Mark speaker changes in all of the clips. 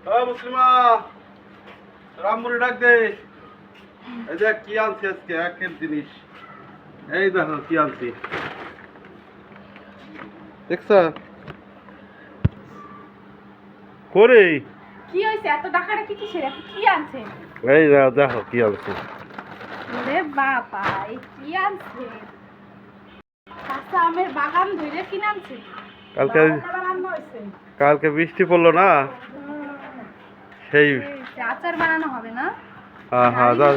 Speaker 1: মুসলিমা রামমুড়ি ডাক দে। এই দেখ কি আনছি আজকে একের জিনিস। এই দেখো কি আনছি দেখছ করে।
Speaker 2: কি হইছে এত ডাকাডাকি কিসের? এত কি আনছে?
Speaker 1: এই দেখো কি আনছি।
Speaker 2: ওরে বাবা, এই কি আনছে? কাঁচা আমের বাগান ধরে কিনে আনছে।
Speaker 1: কালকে
Speaker 2: বানানো হইছে।
Speaker 1: কালকে বৃষ্টি পড়লো না সেই।
Speaker 2: আচার বানানো হবে না?
Speaker 1: হ্যাঁ হ্যাঁ যা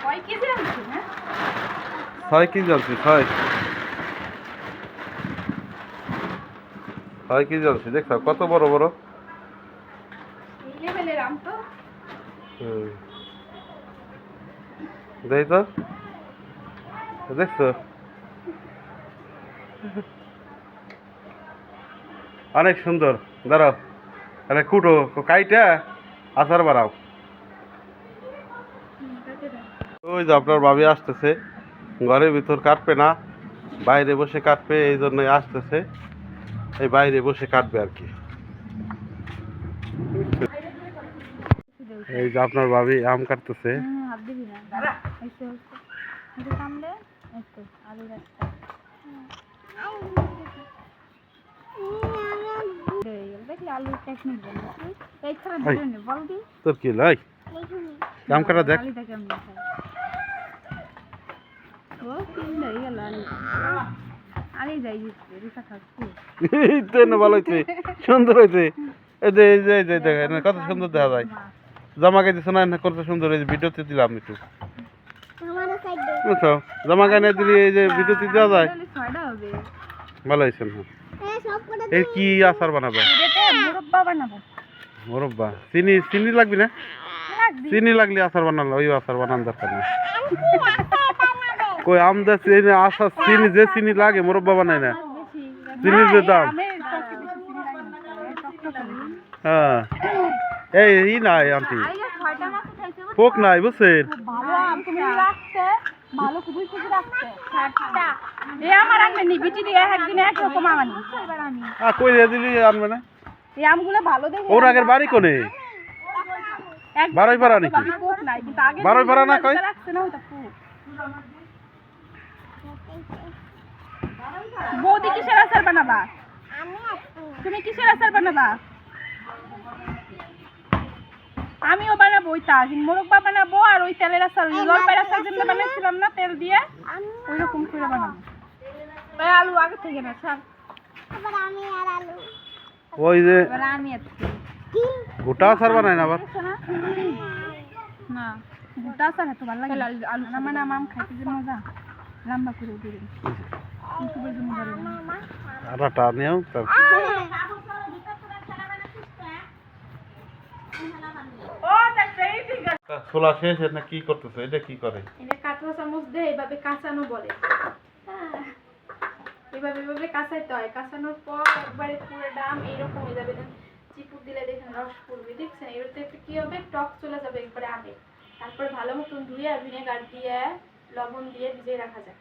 Speaker 2: কয় কেজি আনছে? হ্যাঁ
Speaker 1: 6 কেজি আনছি। 6 কেজি আনছি দেখছো কত বড় বড়।
Speaker 2: এই লেভেলের আম তো।
Speaker 1: দেখ তো দেখছো অনেক সুন্দর। দাঁড়াও আরে কুটো কাইটা আচার বানাও। ওই যে আপনার ভাবি আসতেছে, ঘরের ভিতর কাটবে না, বাইরে বসে কাটবে, এই জন্যই আসতেছে। এই বাইরে বসে কাটবে আর কি। এই যে আপনার ভাবি আম কাটতেছে।
Speaker 2: হাত দিবি না দাঁড়া। এইসে এটা সামনে একটু আলু রাস্তা। দেখলি আলু টেকনিক বলে এই ছাড়া ধরে নে বল দি
Speaker 1: তোর কি লাই আম কাটা দেখ।
Speaker 2: আলুটা কেমন খায় ও তিন হয়ে গেল আলু আলু যাই রিসা খাচ্ছি
Speaker 1: তো না ভালো হয়েছে, সুন্দর হয়েছে। এই যে এই যে এই যে দেখেন কত সুন্দর দেখা যায়। জামা গাই দিছো না কত সুন্দর। এই যে ভিডিওতে দিলাম একটু বুঝছো, জামা গাই না দিলে এই যে ভিডিওতে দেওয়া যায়। ভালো হয়েছে না? এই কি আচার বানাবে?
Speaker 2: মুরব্বা বানাবো।
Speaker 1: মুরব্বা চিনি চিনি লাগবে না? চিনি লাগলে আচার বানালো, ওই আচার বানান দরকার নেই। কই আমদা চিনি আচার চিনি যে চিনি লাগে মুরব্বা বানায় না। চিনির যে দাম। হ্যাঁ এই নাই আন্টি পোক নাই বুঝছেন।
Speaker 2: ভালো আম তুমি রাখতে ভালো খুবই খুশি রাখতে একটা এই আমার আনবে নি বিটি দিয়ে একদিন এক রকম আমানি এবার আমি
Speaker 1: কই দিলি আনবে না?
Speaker 2: এই আমগুলো ভালো দেখে
Speaker 1: ওর আগের বাড়ি কোনে? বারোই পাড়া নাকি?
Speaker 2: পোক নাই কিন্তু আগে
Speaker 1: বারোই পাড়া না কই?
Speaker 2: রাখতে না ওটা পোক। বৌদি কিসের আচার বানাবা? তুমি কিসের আচার বানাবা? আমিও বানাবো ওইটা, মোরব্বা বানাবো আর ওই তেলের আচার জলপাইয়ের আচার যেমন বানাইছিলাম না তেল দিয়ে ওই রকম করে বানাবো। ওই আলু আগে থেকে না স্যার
Speaker 1: ওই যে
Speaker 2: এবার আমি
Speaker 1: গোটা আচার বানায় না আবার।
Speaker 2: না গোটা আচার এত ভালো লাগে আলু না মানে আম খাইতে যে মজা লম্বা করে দিলেন ইউটিউবের জন্য ভালো
Speaker 1: আটা নিয়েও ছোলা শেষ না কি করতেছে? এটা কি করে?
Speaker 2: এটা কাঁচা চামচ দিয়ে এইভাবে কাঁচানো বলে। এইভাবে এইভাবে কাঁচাইতে হয়। কাঁচানোর পর একবারে পুরো ডাম এইরকম হয়ে যাবে। চিপুর দিলে দেখেন রস পড়বে, দেখছেন? এটাতে একটু কি হবে টক চলে যাবে একবারে আগে। তারপরে ভালো মতন ধুয়ে ভিনেগার দিয়ে লবণ দিয়ে ভিজিয়ে রাখা যায়।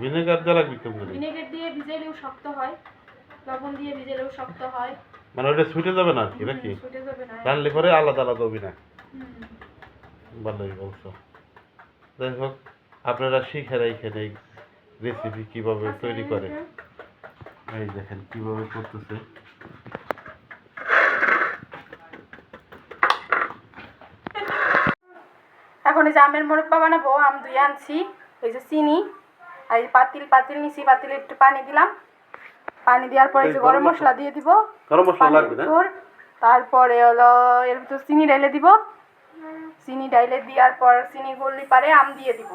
Speaker 1: ভিনেগার দেওয়া লাগবে কেমন?
Speaker 2: ভিনেগার দিয়ে ভিজাইলেও শক্ত হয়, লবণ দিয়ে ভিজাইলেও শক্ত হয়।
Speaker 1: মানে ওটা ছুটে যাবে না কি নাকি?
Speaker 2: ছুটে যাবে না।
Speaker 1: রান্নালে করে আলাদা আলাদা হবি না। ভালোই বলছো। যাই হোক আপনারা শিখে রাখেন এই রেসিপি কিভাবে তৈরি করে। এই দেখেন কিভাবে করতেছে।
Speaker 2: এখন এই যে আমের মোরব্বা বানাবো। আম ধুয়ে আনছি, এই যে চিনি আর এই পাতিল নিছি, পাতিলে একটু পানি দিলাম। পানি দেওয়ার পরে যে গরম মশলা দিয়ে দিব।
Speaker 1: গরম মশলা লাগবে না?
Speaker 2: তারপরে হলো এর ভিতর চিনি ডাইলে দিব। চিনি ডাইলে দেওয়ার পর চিনি গললি পারে আম দিয়ে দিব।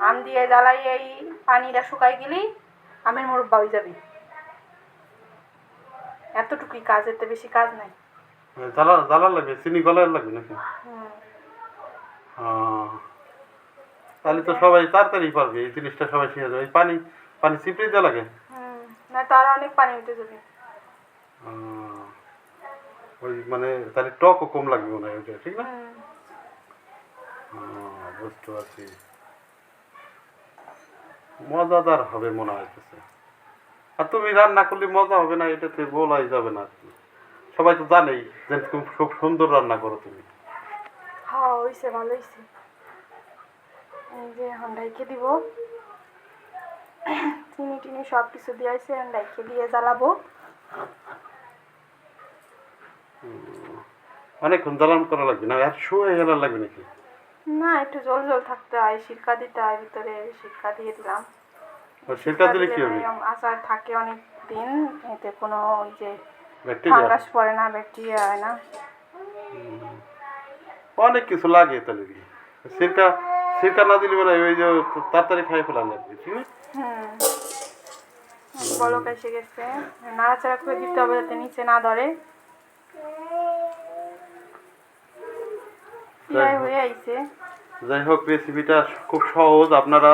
Speaker 2: আম দিয়ে জ্বালাই এই পানিটা শুকাই গেলেই আমের মোরব্বা হয়ে যাবে। এতটুকুই কাজ, এতে বেশি কাজ নাই।
Speaker 1: জ্বালা লাগবে, চিনি গলার লাগবে নাকি? তাহলে তো সবাই তাড়াতাড়ি পারবে এই জিনিসটা, সবাই শিখে যাবে। পানি পানি চিপড়ে দেওয়া লাগে
Speaker 2: না তো আরো অনেক পানি উঠে যাবে।
Speaker 1: ওই মানে তাহলে টকও কম লাগবে মনে হয় ওইটা, ঠিক না? বুঝতে পারছি। মজাদার হবে মনে হইতেছে। আর তুমি রান্না করলে মজা হবে না এটাতে বলাই যাবে না আর কি। সবাই তো জানেই যে তুমি খুব সুন্দর রান্না করো তুমি।
Speaker 2: হ্যাঁ হইছে, ভালো হইছে। এই যে এখন ডাইকে দিব, চিনি টিনি সব কিছু দিয়ে আছে, এখন ডাইকে দিয়ে জ্বালাবো।
Speaker 1: অনেকক্ষণ জ্বালান করা লাগবে না, আর শো হয়ে গেলে লাগবে নাকি?
Speaker 2: না, একটু জল জল থাকতে হয়, সিরকা দিতে হয় ভিতরে, সিরকা দিয়ে দিলাম।
Speaker 1: সিরকা দিলে কি হবে?
Speaker 2: আচার থাকে অনেক দিন, এতে কোনো ওই যে
Speaker 1: ব্যাকটেরিয়া?
Speaker 2: ফাঙ্গাস পড়ে না, ব্যাকটেরিয়া হয় না।
Speaker 1: অনেক কিছু লাগে তাহলে কি? সিরকা সিরকা না দিলে বলে ওই যে তাড়াতাড়ি খাই ফেলা লাগবে, ঠিক আছে?
Speaker 2: বলক এসে গেছে, নাড়াচাড়া করে দিতে হবে যাতে নিচে না ধরে। হয়ে আইছে।
Speaker 1: যাই হোক, রেসিপিটা খুব সহজ, আপনারা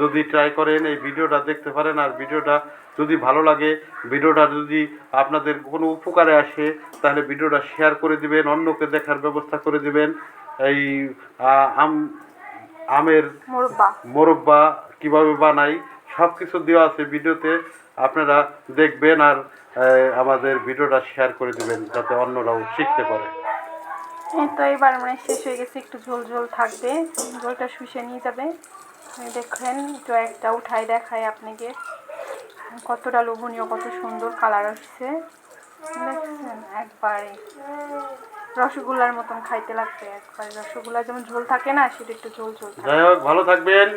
Speaker 1: যদি ট্রাই করেন এই ভিডিওটা দেখতে পারেন। আর ভিডিওটা যদি ভালো লাগে, ভিডিওটা যদি আপনাদের কোনো উপকারে আসে, তাহলে ভিডিওটা শেয়ার করে দিবেন, অন্যকে দেখার ব্যবস্থা করে দিবেন। এই আমের মোরব্বা কিভাবে বানাই সব কিছু দেওয়া আছে ভিডিওতে, আপনারা দেখবেন। আর আমাদের ভিডিওটা শেয়ার করে দিবেন যাতে অন্যরাও শিখতে পারে।
Speaker 2: এই তো এবার মানে শেষ হয়ে গেছে, একটু ঝোল ঝোল থাকবে, ঝোলটা শুষে নিয়ে যাবে। দেখেন একটু একটা উঠাই দেখায় আপনাকে, কতটা লোভনীয়, কত সুন্দর কালার আসছে দেখছেন। একবারে রসগোল্লার মতন খাইতে লাগবে, একবারে রসগোল্লা যেমন ঝোল থাকে না, সেটা একটু ঝোল ঝোল থাকে।
Speaker 1: যাই হোক, ভালো থাকবেন,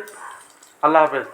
Speaker 1: আল্লাহ হাফেজ।